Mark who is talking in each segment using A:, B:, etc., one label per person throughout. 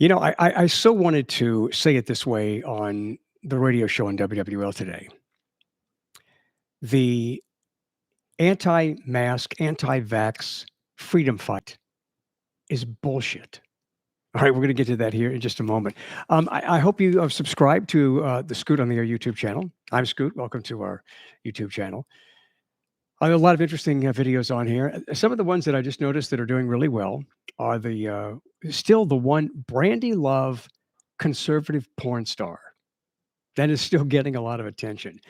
A: I so wanted to say it this way on the radio show on WWL today. The anti-mask, anti-vax freedom fight is bullshit. All right, we're going to get to that here in just a moment. I hope you have subscribed to the Scoot on the Air YouTube channel. I'm Scoot. Welcome to our YouTube channel. I have a lot of interesting videos on here. Some of the ones that I just noticed that are doing really well are still the one Brandy Love conservative porn star that is still getting a lot of attention.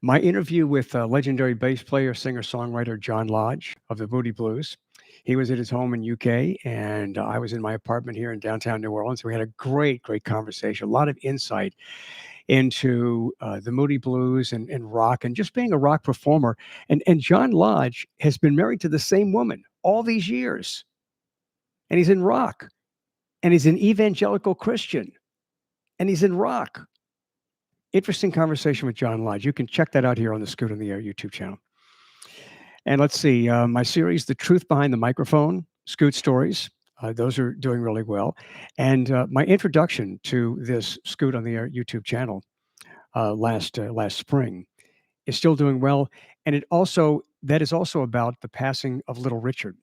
A: My interview with legendary bass player, singer, songwriter John Lodge of the Moody Blues. He was at his home in UK, and I was in my apartment here in downtown New Orleans. We had a great, great conversation, a lot of insight into the Moody Blues and rock, and just being a rock performer. And John Lodge has been married to the same woman all these years, and he's in rock, and he's an evangelical Christian, and he's in rock. Interesting conversation with John Lodge. You can check that out here on the Scoot on the Air YouTube channel. And let's see, my series, The Truth Behind the Microphone, Scoot Stories, those are doing really well. And my introduction to this Scoot on the Air YouTube channel last spring is still doing well. And that is also about the passing of Little Richard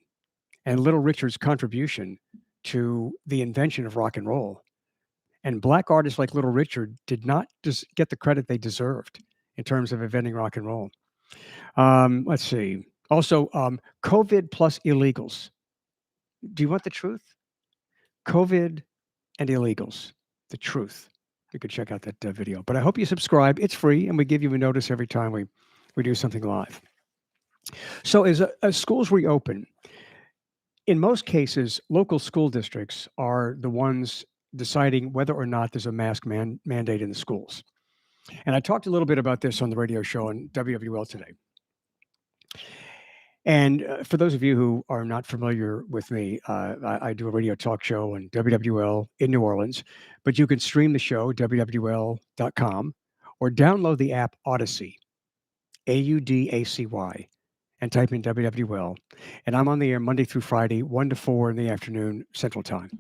A: and Little Richard's contribution to the invention of rock and roll. And Black artists like Little Richard did not just get the credit they deserved in terms of inventing rock and roll. Let's see. Also, COVID plus illegals. Do you want the truth? COVID and illegals. The truth. You could check out that video. But I hope you subscribe. It's free, and we give you a notice every time we do something live. So as schools reopen, in most cases, local school districts are the ones deciding whether or not there's a mask mandate in the schools. And I talked a little bit about this on the radio show on WWL today. And for those of you who are not familiar with me, I do a radio talk show on WWL in New Orleans, but you can stream the show, WWL.com, or download the app Odyssey, Audacy, and type in WWL. And I'm on the air Monday through Friday, 1 to 4 in the afternoon, Central Time.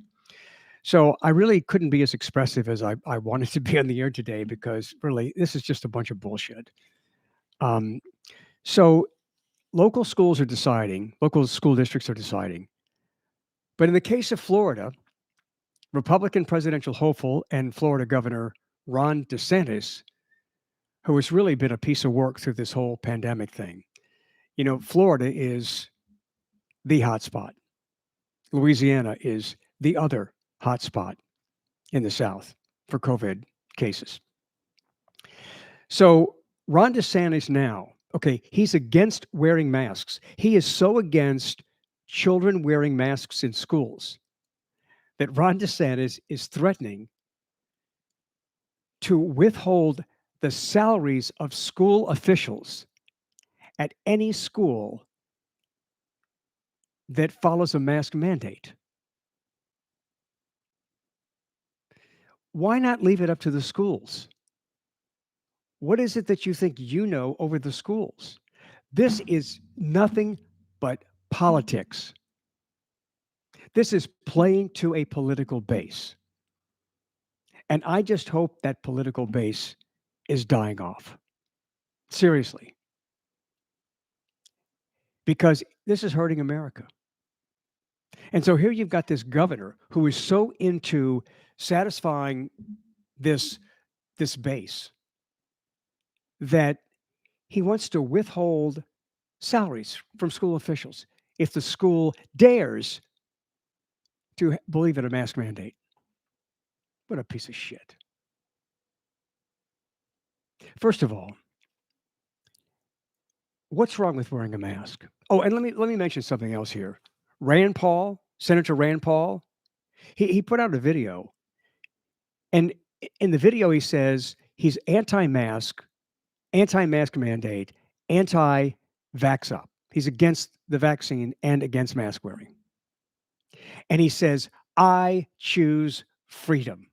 A: So I really couldn't be as expressive as I wanted to be on the air today because really, this is just a bunch of bullshit. So local schools are deciding, local school districts are deciding. But in the case of Florida, Republican presidential hopeful and Florida Governor Ron DeSantis, who has really been a piece of work through this whole pandemic thing. Florida is the hot spot. Louisiana is the other hot spot in the South for COVID cases. So Ron DeSantis now, he's against wearing masks. He is so against children wearing masks in schools that Ron DeSantis is threatening to withhold the salaries of school officials at any school that follows a mask mandate. Why not leave it up to the schools? What is it that you think you know over the schools? This is nothing but politics. This is playing to a political base. And I just hope that political base is dying off. Seriously. Because this is hurting America. And so here you've got this governor who is so into satisfying this base that he wants to withhold salaries from school officials if the school dares to believe in a mask mandate. What a piece of shit. First of all, what's wrong with wearing a mask? Oh, and let me mention something else here. Senator Rand Paul, he put out a video, and in the video he says he's anti-mask mandate, anti-vax up. He's against the vaccine and against mask wearing. And he says, I choose freedom.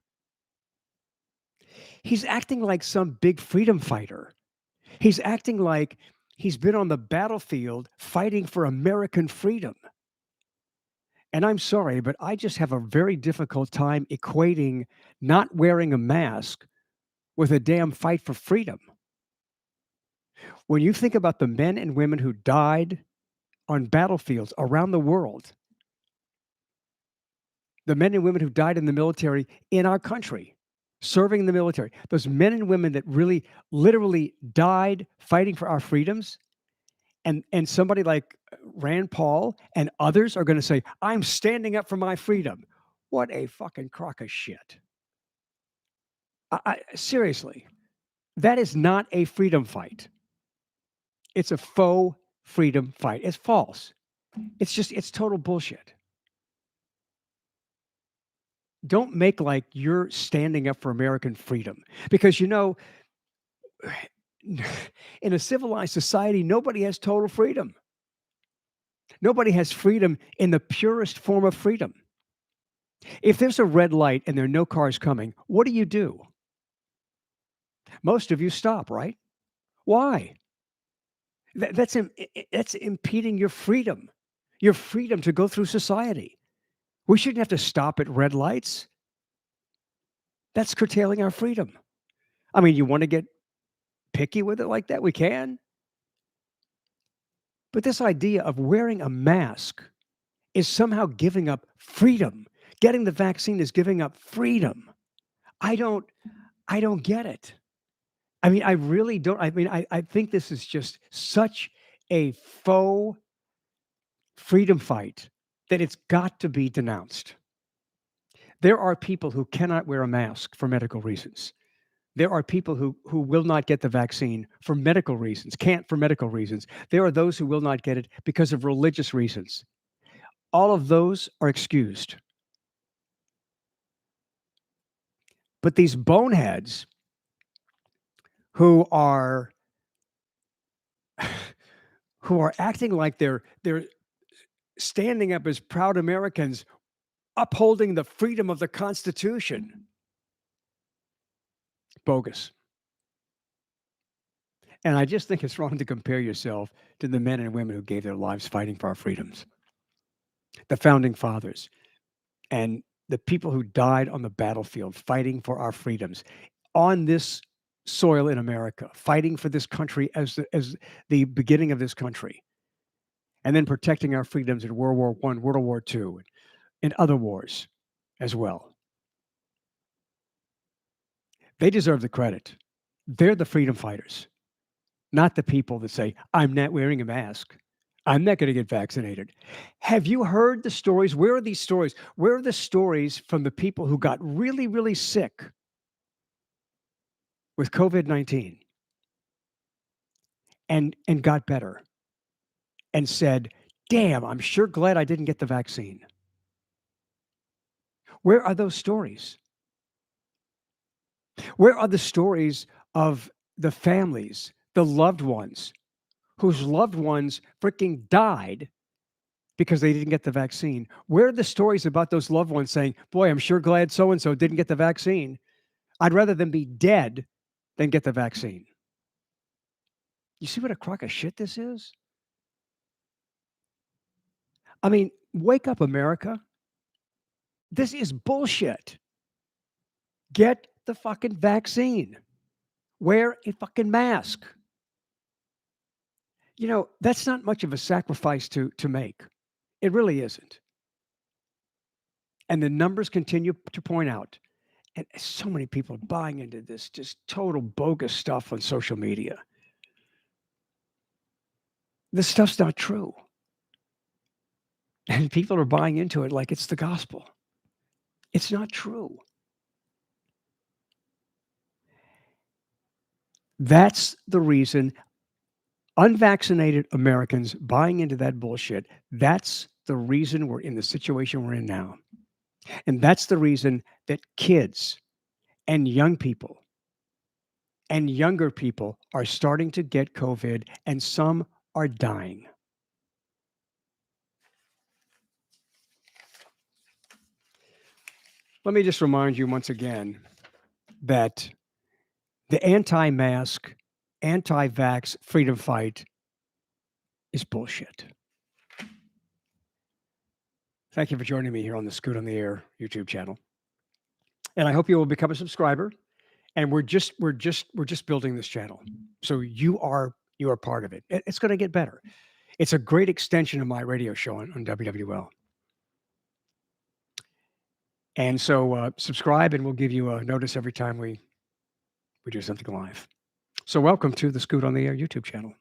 A: He's acting like some big freedom fighter. He's acting like he's been on the battlefield fighting for American freedom. And I'm sorry, but I just have a very difficult time equating not wearing a mask with a damn fight for freedom. When you think about the men and women who died on battlefields around the world, the men and women who died in the military in our country, serving in the military, those men and women that really literally died fighting for our freedoms, and somebody like Rand Paul and others are going to say, I'm standing up for my freedom. What a fucking crock of shit. Seriously, that is not a freedom fight. It's a faux freedom fight. It's false. It's total bullshit. Don't make like you're standing up for American freedom because, in a civilized society, nobody has total freedom. Nobody has freedom in the purest form of freedom. If there's a red light and there are no cars coming, what do? Most of you stop, right? Why? That's impeding your freedom to go through society. We shouldn't have to stop at red lights. That's curtailing our freedom. I mean, you want to get picky with it like that? We can. But this idea of wearing a mask is somehow giving up freedom. Getting the vaccine is giving up freedom. I don't get it. I mean, I really don't. I mean, I think this is just such a faux freedom fight that it's got to be denounced. There are people who cannot wear a mask for medical reasons. There are people who will not get the vaccine for medical reasons, can't for medical reasons. There are those who will not get it because of religious reasons. All of those are excused. But these boneheads who are acting like they're standing up as proud Americans, upholding the freedom of the Constitution, bogus. And I just think it's wrong to compare yourself to the men and women who gave their lives fighting for our freedoms, the founding fathers, and the people who died on the battlefield fighting for our freedoms on this soil in America, fighting for this country as the beginning of this country, and then protecting our freedoms in World War I, World War II, and other wars as well. They deserve the credit. They're the freedom fighters, not the people that say, I'm not wearing a mask. I'm not going to get vaccinated. Have you heard the stories? Where are these stories? Where are the stories from the people who got really, really sick with COVID-19 and got better and said, damn, I'm sure glad I didn't get the vaccine? Where are those stories? Where are the stories of the families, the loved ones, whose loved ones freaking died because they didn't get the vaccine? Where are the stories about those loved ones saying, boy, I'm sure glad so-and-so didn't get the vaccine. I'd rather them be dead than get the vaccine. You see what a crock of shit this is? I mean, wake up, America. This is bullshit. Get the fucking vaccine. Wear a fucking mask. That's not much of a sacrifice to make. It really isn't. And the numbers continue to point out. And so many people are buying into this just total bogus stuff on social media. This stuff's not true. And people are buying into it like it's the gospel. It's not true. That's the reason unvaccinated Americans buying into that bullshit, that's the reason we're in the situation we're in now. And that's the reason that kids and young people and younger people are starting to get COVID and some are dying. Let me just remind you once again that the anti-mask, anti-vax freedom fight is bullshit. Thank you for joining me here on the Scoot on the Air YouTube channel. And I hope you will become a subscriber. And we're just building this channel. So you are part of it. It's going to get better. It's a great extension of my radio show on WWL. And so subscribe and we'll give you a notice every time we do something live. So welcome to the Scoot on the Air YouTube channel.